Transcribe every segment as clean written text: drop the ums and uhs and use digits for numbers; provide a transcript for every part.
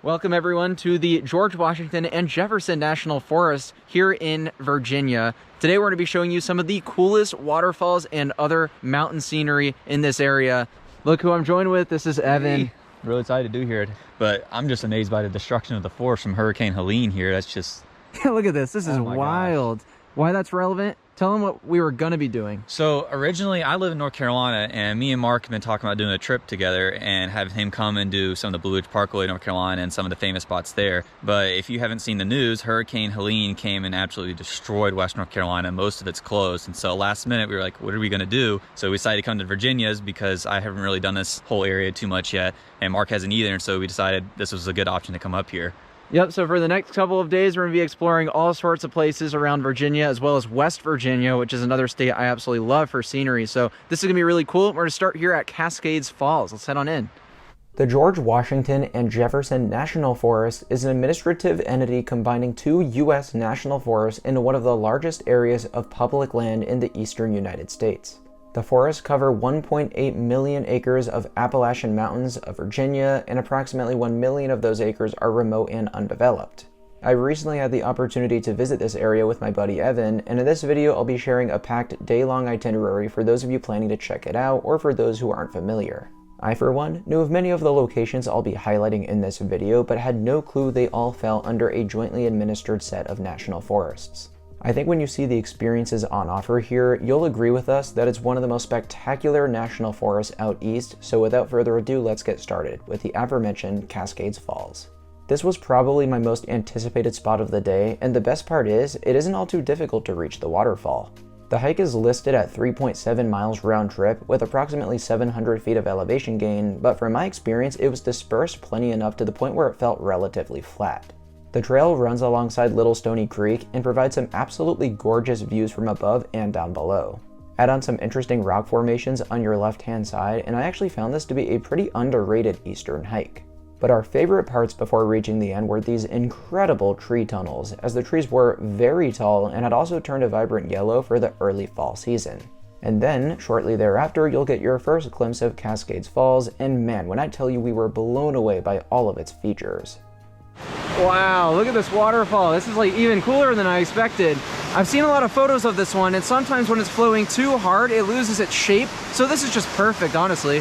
Welcome everyone to the George Washington and Jefferson National Forests here in Virginia. Today we're going to be showing you some of the coolest waterfalls and other mountain scenery in this area. Look who I'm joined with. This is Evan. Hey. Really excited to do here, but I'm just amazed by the destruction of the forest from Hurricane Helene here. That's just... Look at this. This is wild. Gosh. Why that's relevant? Tell them what we were going to be doing. So originally I live in North Carolina, and me and Mark have been talking about doing a trip together and have him come and do some of the Blue Ridge Parkway, North Carolina, and some of the famous spots there. But if you haven't seen the news, Hurricane Helene came and absolutely destroyed West North Carolina. Most of it's closed. And so last minute we were like, what are we going to do? So we decided to come to Virginia's because I haven't really done this whole area too much yet, and Mark hasn't either. And so we decided this was a good option to come up here. Yep, so for the next couple of days, we're going to be exploring all sorts of places around Virginia, as well as West Virginia, which is another state I absolutely love for scenery. So this is going to be really cool. We're going to start here at Cascades Falls. Let's head on in. The George Washington and Jefferson National Forest is an administrative entity combining two U.S. national forests into one of the largest areas of public land in the eastern United States. The forests cover 1.8 million acres of Appalachian Mountains of Virginia, and approximately 1 million of those acres are remote and undeveloped. I recently had the opportunity to visit this area with my buddy Evan, and in this video I'll be sharing a packed day-long itinerary for those of you planning to check it out or for those who aren't familiar. I, for one, knew of many of the locations I'll be highlighting in this video, but had no clue they all fell under a jointly administered set of national forests. I think when you see the experiences on offer here, you'll agree with us that it's one of the most spectacular national forests out east, so without further ado, let's get started with the aforementioned Cascades Falls. This was probably my most anticipated spot of the day, and the best part is, it isn't all too difficult to reach the waterfall. The hike is listed at 3.7 miles round trip with approximately 700 feet of elevation gain, but from my experience, it was dispersed plenty enough to the point where it felt relatively flat. The trail runs alongside Little Stony Creek and provides some absolutely gorgeous views from above and down below. Add on some interesting rock formations on your left-hand side, and I actually found this to be a pretty underrated eastern hike. But our favorite parts before reaching the end were these incredible tree tunnels, as the trees were very tall and had also turned a vibrant yellow for the early fall season. And then, shortly thereafter, you'll get your first glimpse of Cascades Falls, and man, when I tell you we were blown away by all of its features. Wow, look at this waterfall. This is like even cooler than I expected. I've seen a lot of photos of this one, and sometimes when it's flowing too hard, it loses its shape. So this is just perfect, honestly.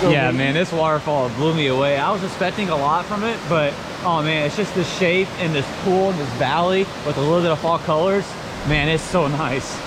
Yeah, man, this waterfall blew me away. I was expecting a lot from it, but oh man, it's just the shape and this pool and this valley with a little bit of fall colors. Man, it's so nice.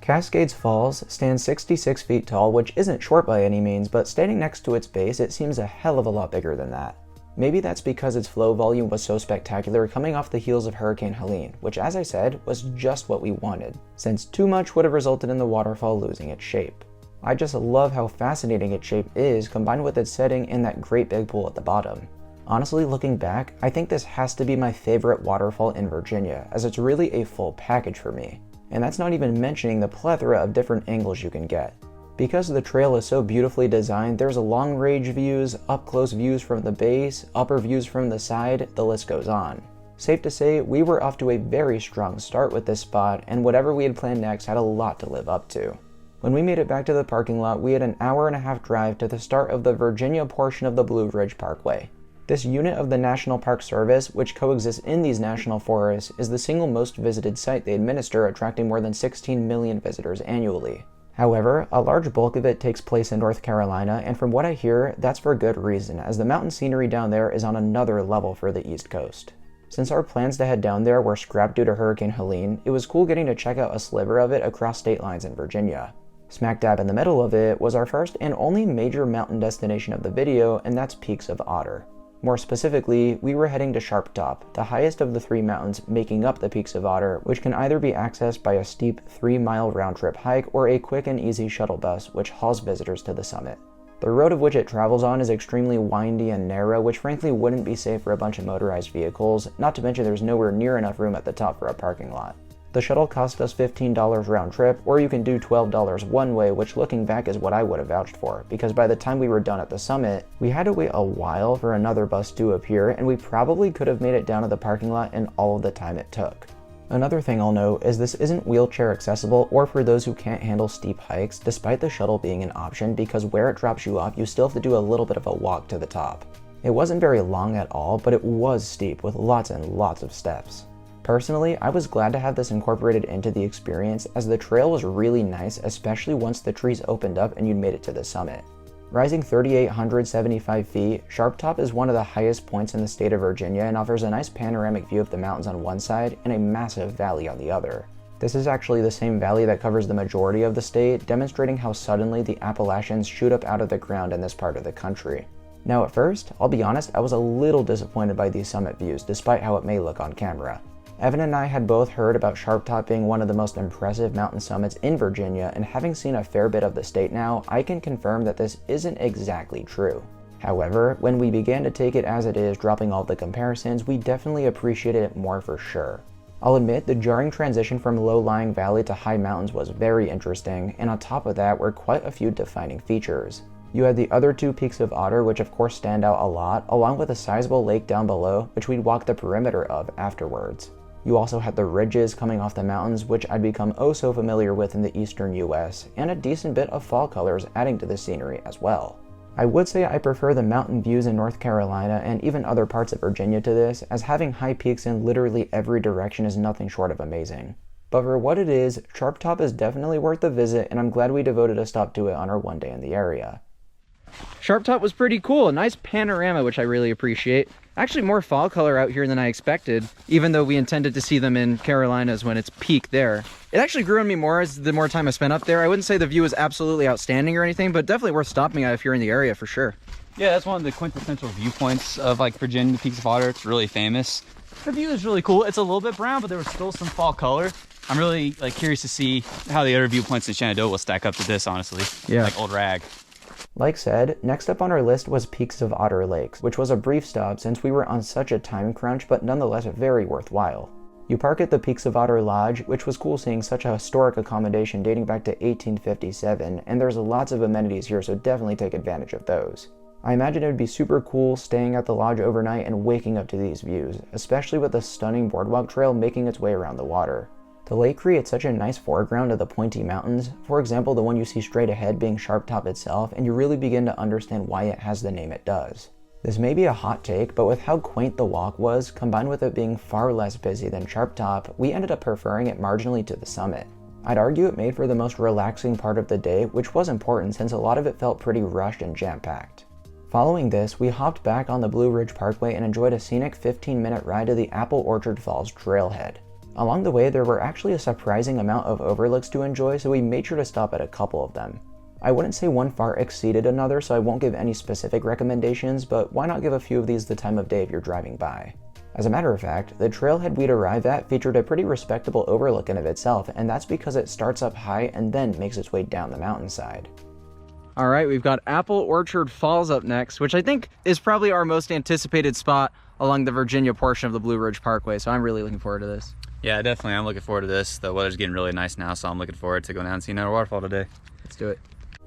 Cascades Falls stands 66 feet tall, which isn't short by any means, but standing next to its base, it seems a hell of a lot bigger than that. Maybe that's because its flow volume was so spectacular coming off the heels of Hurricane Helene, which, as I said, was just what we wanted, since too much would have resulted in the waterfall losing its shape. I just love how fascinating its shape is, combined with its setting and that great big pool at the bottom. Honestly, looking back, I think this has to be my favorite waterfall in Virginia, as it's really a full package for me. And that's not even mentioning the plethora of different angles you can get. Because the trail is so beautifully designed, there's long-range views, up-close views from the base, upper views from the side, the list goes on. Safe to say, we were off to a very strong start with this spot, and whatever we had planned next had a lot to live up to. When we made it back to the parking lot, we had an hour-and-a-half drive to the start of the Virginia portion of the Blue Ridge Parkway. This unit of the National Park Service, which coexists in these national forests, is the single most visited site they administer, attracting more than 16 million visitors annually. However, a large bulk of it takes place in North Carolina, and from what I hear, that's for good reason, as the mountain scenery down there is on another level for the East Coast. Since our plans to head down there were scrapped due to Hurricane Helene, it was cool getting to check out a sliver of it across state lines in Virginia. Smack dab in the middle of it was our first and only major mountain destination of the video, and that's Peaks of Otter. More specifically, we were heading to Sharp Top, the highest of the three mountains making up the Peaks of Otter, which can either be accessed by a steep 3-mile round-trip hike or a quick and easy shuttle bus which hauls visitors to the summit. The road of which it travels on is extremely windy and narrow, which frankly wouldn't be safe for a bunch of motorized vehicles, not to mention there's nowhere near enough room at the top for a parking lot. The shuttle cost us $15 round trip, or you can do $12 one way, which looking back is what I would have vouched for, because by the time we were done at the summit, we had to wait a while for another bus to appear, and we probably could have made it down to the parking lot in all of the time it took. Another thing I'll note is this isn't wheelchair accessible or for those who can't handle steep hikes, despite the shuttle being an option, because where it drops you off, you still have to do a little bit of a walk to the top. It wasn't very long at all, but it was steep with lots and lots of steps. Personally, I was glad to have this incorporated into the experience, as the trail was really nice, especially once the trees opened up and you'd made it to the summit. Rising 3,875 feet, Sharp Top is one of the highest points in the state of Virginia and offers a nice panoramic view of the mountains on one side and a massive valley on the other. This is actually the same valley that covers the majority of the state, demonstrating how suddenly the Appalachians shoot up out of the ground in this part of the country. Now at first, I'll be honest, I was a little disappointed by these summit views, despite how it may look on camera. Evan and I had both heard about Sharp Top being one of the most impressive mountain summits in Virginia, and having seen a fair bit of the state now, I can confirm that this isn't exactly true. However, when we began to take it as it is, dropping all the comparisons, we definitely appreciated it more for sure. I'll admit, the jarring transition from low-lying valley to high mountains was very interesting, and on top of that were quite a few defining features. You had the other two peaks of Otter, which of course stand out a lot, along with a sizable lake down below, which we'd walk the perimeter of afterwards. You also had the ridges coming off the mountains, which I'd become oh so familiar with in the eastern US, and a decent bit of fall colors adding to the scenery as well. I would say I prefer the mountain views in North Carolina and even other parts of Virginia to this, as having high peaks in literally every direction is nothing short of amazing. But for what it is, Sharp Top is definitely worth the visit, and I'm glad we devoted a stop to it on our one day in the area. Sharp Top was pretty cool, a nice panorama, which I really appreciate. Actually more fall color out here than I expected, even though we intended to see them in Carolinas when it's peak there. It actually grew on me more as the more time I spent up there. I wouldn't say the view is absolutely outstanding or anything, but definitely worth stopping at if you're in the area for sure. Yeah, that's one of the quintessential viewpoints of like Virginia, the Peaks of Otter. It's really famous. The view is really cool. It's a little bit brown, but there was still some fall color. I'm really curious to see how the other viewpoints in Shenandoah will stack up to this, honestly. Yeah. Like Old Rag. Like said, next up on our list was Peaks of Otter Lakes, which was a brief stop since we were on such a time crunch, but nonetheless very worthwhile. You park at the Peaks of Otter Lodge, which was cool seeing such a historic accommodation dating back to 1857, and there's lots of amenities here, so definitely take advantage of those. I imagine it would be super cool staying at the lodge overnight and waking up to these views, especially with the stunning boardwalk trail making its way around the water. The lake creates such a nice foreground of the pointy mountains, for example the one you see straight ahead being Sharp Top itself, and you really begin to understand why it has the name it does. This may be a hot take, but with how quaint the walk was, combined with it being far less busy than Sharp Top, we ended up preferring it marginally to the summit. I'd argue it made for the most relaxing part of the day, which was important since a lot of it felt pretty rushed and jam-packed. Following this, we hopped back on the Blue Ridge Parkway and enjoyed a scenic 15-minute ride to the Apple Orchard Falls trailhead. Along the way, there were actually a surprising amount of overlooks to enjoy, so we made sure to stop at a couple of them. I wouldn't say one far exceeded another, so I won't give any specific recommendations, but why not give a few of these the time of day if you're driving by? As a matter of fact, the trailhead we'd arrive at featured a pretty respectable overlook in of itself, and that's because it starts up high and then makes its way down the mountainside. All right, we've got Apple Orchard Falls up next, which I think is probably our most anticipated spot along the Virginia portion of the Blue Ridge Parkway, so I'm really looking forward to this. Yeah, definitely. I'm looking forward to this. The weather's getting really nice now, so I'm looking forward to going down and seeing another waterfall today. Let's do it.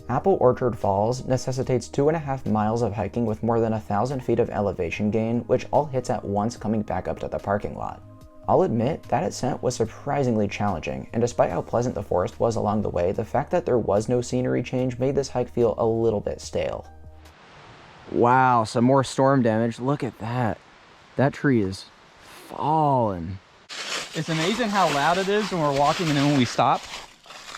Apple Orchard Falls necessitates 2.5 miles of hiking with more than 1,000 feet of elevation gain, which all hits at once coming back up to the parking lot. I'll admit that ascent was surprisingly challenging, and despite how pleasant the forest was along the way, the fact that there was no scenery change made this hike feel a little bit stale. Wow, some more storm damage. Look at that. That tree is falling. It's amazing how loud it is when we're walking, and then when we stop,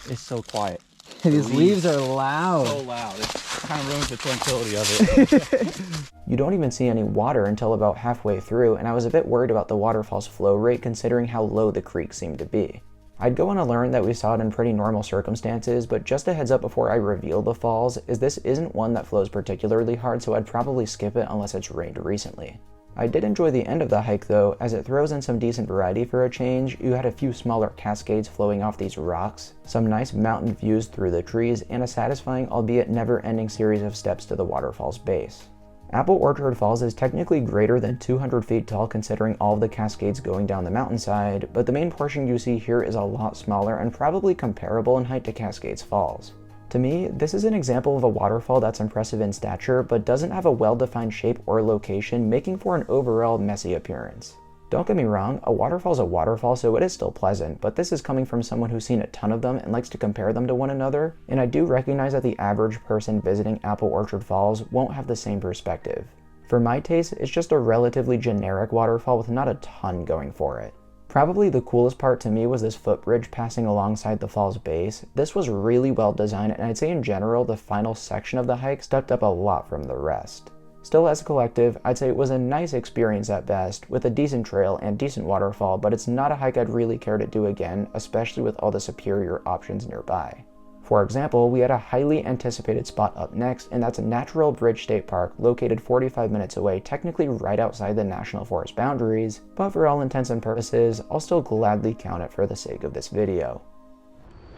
it's so quiet. These leaves are loud. So loud. It kind of ruins the tranquility of it. You don't even see any water until about halfway through, and I was a bit worried about the waterfall's flow rate considering how low the creek seemed to be. I'd go on to learn that we saw it in pretty normal circumstances, but just a heads up before I reveal the falls is this isn't one that flows particularly hard, so I'd probably skip it unless it's rained recently. I did enjoy the end of the hike though, as it throws in some decent variety for a change. You had a few smaller cascades flowing off these rocks, some nice mountain views through the trees, and a satisfying albeit never-ending series of steps to the waterfall's base. Apple Orchard Falls is technically greater than 200 feet tall considering all of the cascades going down the mountainside, but the main portion you see here is a lot smaller and probably comparable in height to Cascades Falls. To me, this is an example of a waterfall that's impressive in stature, but doesn't have a well-defined shape or location, making for an overall messy appearance. Don't get me wrong, a waterfall is a waterfall, so it is still pleasant, but this is coming from someone who's seen a ton of them and likes to compare them to one another, and I do recognize that the average person visiting Apple Orchard Falls won't have the same perspective. For my taste, it's just a relatively generic waterfall with not a ton going for it. Probably the coolest part to me was this footbridge passing alongside the fall's base. This was really well designed, and I'd say in general the final section of the hike stepped up a lot from the rest. Still, as a collective, I'd say it was a nice experience at best, with a decent trail and decent waterfall, but it's not a hike I'd really care to do again, especially with all the superior options nearby. For example, we had a highly anticipated spot up next, and that's Natural Bridge State Park, located 45 minutes away, technically right outside the National Forest boundaries, but for all intents and purposes, I'll still gladly count it for the sake of this video.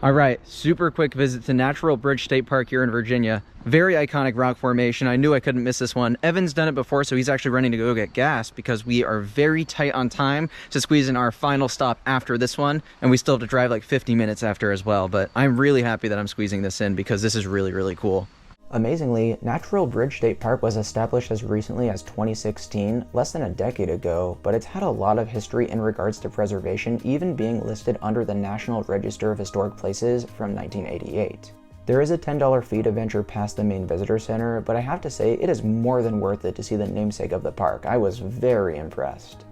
All right, super quick visit to Natural Bridge State Park here in Virginia. Very iconic rock formation. I knew I couldn't miss this one. Evan's done it before, so he's actually running to go get gas because we are very tight on time to squeeze in our final stop after this one, and we still have to drive like 50 minutes after as well, but I'm really happy that I'm squeezing this in because this is really, really cool. Amazingly, Natural Bridge State Park was established as recently as 2016, less than a decade ago, but it's had a lot of history in regards to preservation, even being listed under the National Register of Historic Places from 1988. There is a $10 fee to venture past the main visitor center, but I have to say it is more than worth it to see the namesake of the park. I was very impressed.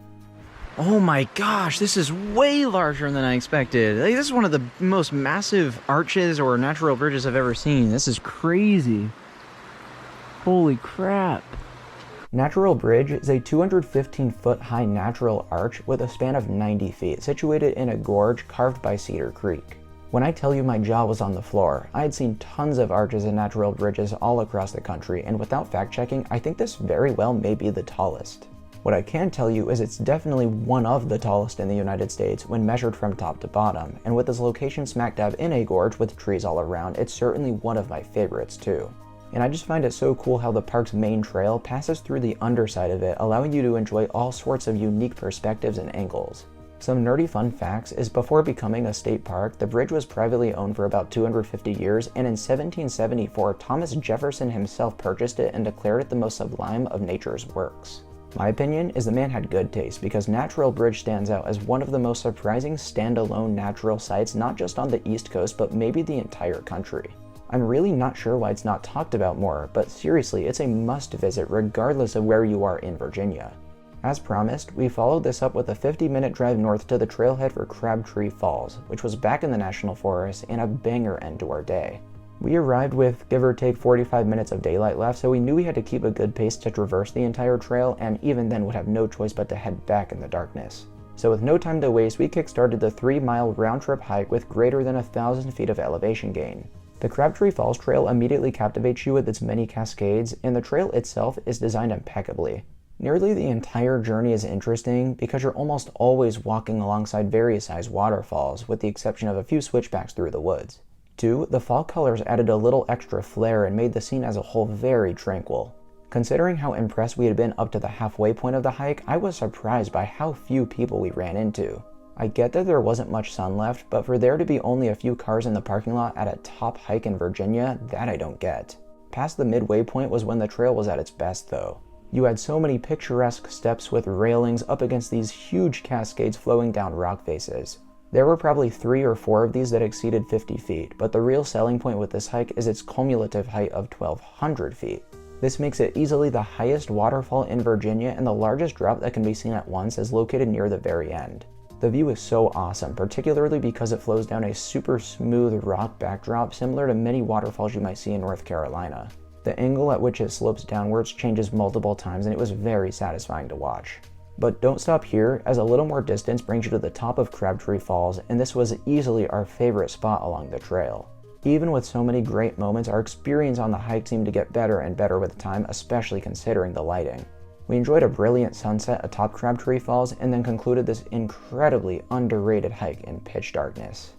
Oh my gosh, this is way larger than I expected. Like, this is one of the most massive arches or natural bridges I've ever seen. This is crazy. Holy crap. Natural Bridge is a 215-foot high natural arch with a span of 90 feet, situated in a gorge carved by Cedar Creek. When I tell you my jaw was on the floor, I had seen tons of arches and natural bridges all across the country, and without fact-checking, I think this very well may be the tallest. What I can tell you is it's definitely one of the tallest in the United States when measured from top to bottom, and with its location smack dab in a gorge with trees all around, it's certainly one of my favorites too. And I just find it so cool how the park's main trail passes through the underside of it, allowing you to enjoy all sorts of unique perspectives and angles. Some nerdy fun facts is before becoming a state park, the bridge was privately owned for about 250 years, and in 1774, Thomas Jefferson himself purchased it and declared it the most sublime of nature's works. My opinion is the man had good taste because Natural Bridge stands out as one of the most surprising standalone natural sites not just on the East Coast but maybe the entire country. I'm really not sure why it's not talked about more, but seriously, it's a must visit regardless of where you are in Virginia. As promised, we followed this up with a 50-minute drive north to the trailhead for Crabtree Falls, which was back in the National Forest and a banger end to our day. We arrived with give or take 45 minutes of daylight left, so we knew we had to keep a good pace to traverse the entire trail, and even then would have no choice but to head back in the darkness. So with no time to waste, we kickstarted the 3-mile round-trip hike with greater than 1,000 feet of elevation gain. The Crabtree Falls trail immediately captivates you with its many cascades, and the trail itself is designed impeccably. Nearly the entire journey is interesting because you're almost always walking alongside various sized waterfalls, with the exception of a few switchbacks through the woods. 2, the fall colors added a little extra flair and made the scene as a whole very tranquil. Considering how impressed we had been up to the halfway point of the hike, I was surprised by how few people we ran into. I get that there wasn't much sun left, but for there to be only a few cars in the parking lot at a top hike in Virginia, that I don't get. Past the midway point was when the trail was at its best though. You had so many picturesque steps with railings up against these huge cascades flowing down rock faces. There were probably 3 or 4 of these that exceeded 50 feet, but the real selling point with this hike is its cumulative height of 1,200 feet. This makes it easily the highest waterfall in Virginia, and the largest drop that can be seen at once is located near the very end. The view is so awesome, particularly because it flows down a super smooth rock backdrop similar to many waterfalls you might see in North Carolina. The angle at which it slopes downwards changes multiple times, and it was very satisfying to watch. But don't stop here, as a little more distance brings you to the top of Crabtree Falls, and this was easily our favorite spot along the trail. Even with so many great moments, our experience on the hike seemed to get better and better with time, especially considering the lighting. We enjoyed a brilliant sunset atop Crabtree Falls, and then concluded this incredibly underrated hike in pitch darkness.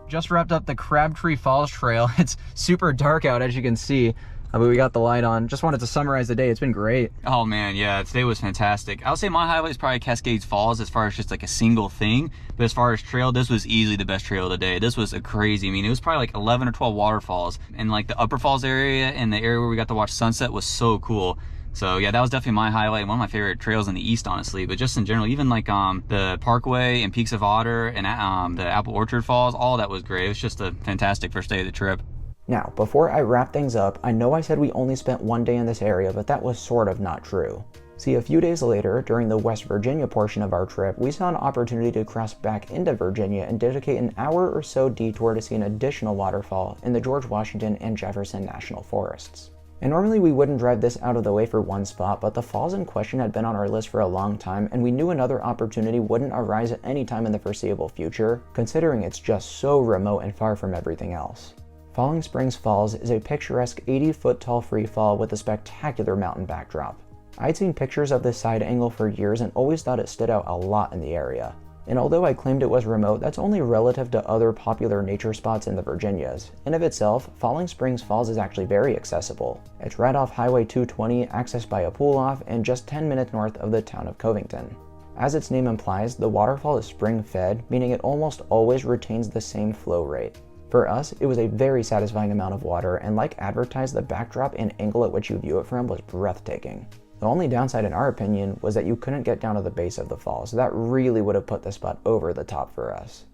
Just wrapped up the Crabtree Falls trail. It's super dark out, as you can see. But we got the light on. Just wanted to summarize the day. It's been great. Oh man, yeah, today was fantastic. I would say my highlight is probably Cascades Falls as far as just like a single thing. But as far as trail, this was easily the best trail of the day. This was a crazy, I mean, it was probably like 11 or 12 waterfalls. And like the Upper Falls area and the area where we got to watch sunset was so cool. So yeah, that was definitely my highlight, one of my favorite trails in the east, honestly. But just in general, even like the Parkway and Peaks of Otter and the Apple Orchard Falls, all that was great. It was just a fantastic first day of the trip. Now, before I wrap things up, I know I said we only spent one day in this area, but that was sort of not true. See, a few days later, during the West Virginia portion of our trip, we saw an opportunity to cross back into Virginia and dedicate an hour or so detour to see an additional waterfall in the George Washington and Jefferson National Forests. And normally we wouldn't drive this out of the way for one spot, but the falls in question had been on our list for a long time, and we knew another opportunity wouldn't arise at any time in the foreseeable future, considering it's just so remote and far from everything else. Falling Springs Falls is a picturesque 80-foot tall free fall with a spectacular mountain backdrop. I'd seen pictures of this side angle for years and always thought it stood out a lot in the area. And although I claimed it was remote, that's only relative to other popular nature spots in the Virginias. In of itself, Falling Springs Falls is actually very accessible. It's right off Highway 220, accessed by a pull-off, and just 10 minutes north of the town of Covington. As its name implies, the waterfall is spring-fed, meaning it almost always retains the same flow rate. For us, it was a very satisfying amount of water, and like advertised, the backdrop and angle at which you view it from was breathtaking. The only downside in our opinion was that you couldn't get down to the base of the fall, so that really would have put the spot over the top for us.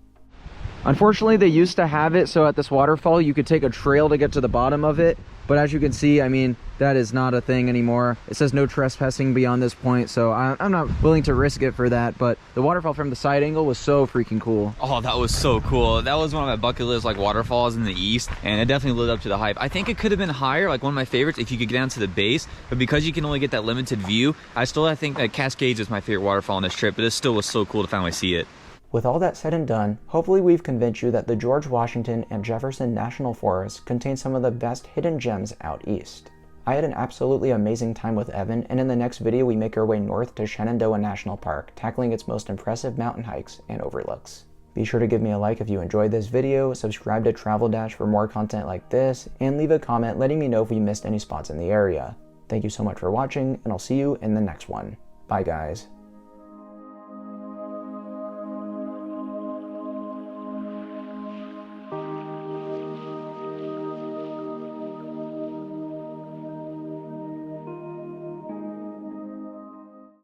Unfortunately, they used to have it so at this waterfall you could take a trail to get to the bottom of it, but as you can see, I mean, that is not a thing anymore. It says no trespassing beyond this point, so I'm not willing to risk it for that, but the waterfall from the side angle was so freaking cool. Oh, that was so cool. That was one of my bucket list like waterfalls in the east, and it definitely lived up to the hype. I think it could have been higher, like one of my favorites if you could get down to the base, but because you can only get that limited view, I think that Cascades is my favorite waterfall on this trip, but it still was so cool to finally see it. With all that said and done, hopefully we've convinced you that the George Washington and Jefferson National Forests contain some of the best hidden gems out east. I had an absolutely amazing time with Evan, and in the next video we make our way north to Shenandoah National Park, tackling its most impressive mountain hikes and overlooks. Be sure to give me a like if you enjoyed this video, subscribe to Travel Dash for more content like this, and leave a comment letting me know if we missed any spots in the area. Thank you so much for watching, and I'll see you in the next one. Bye guys.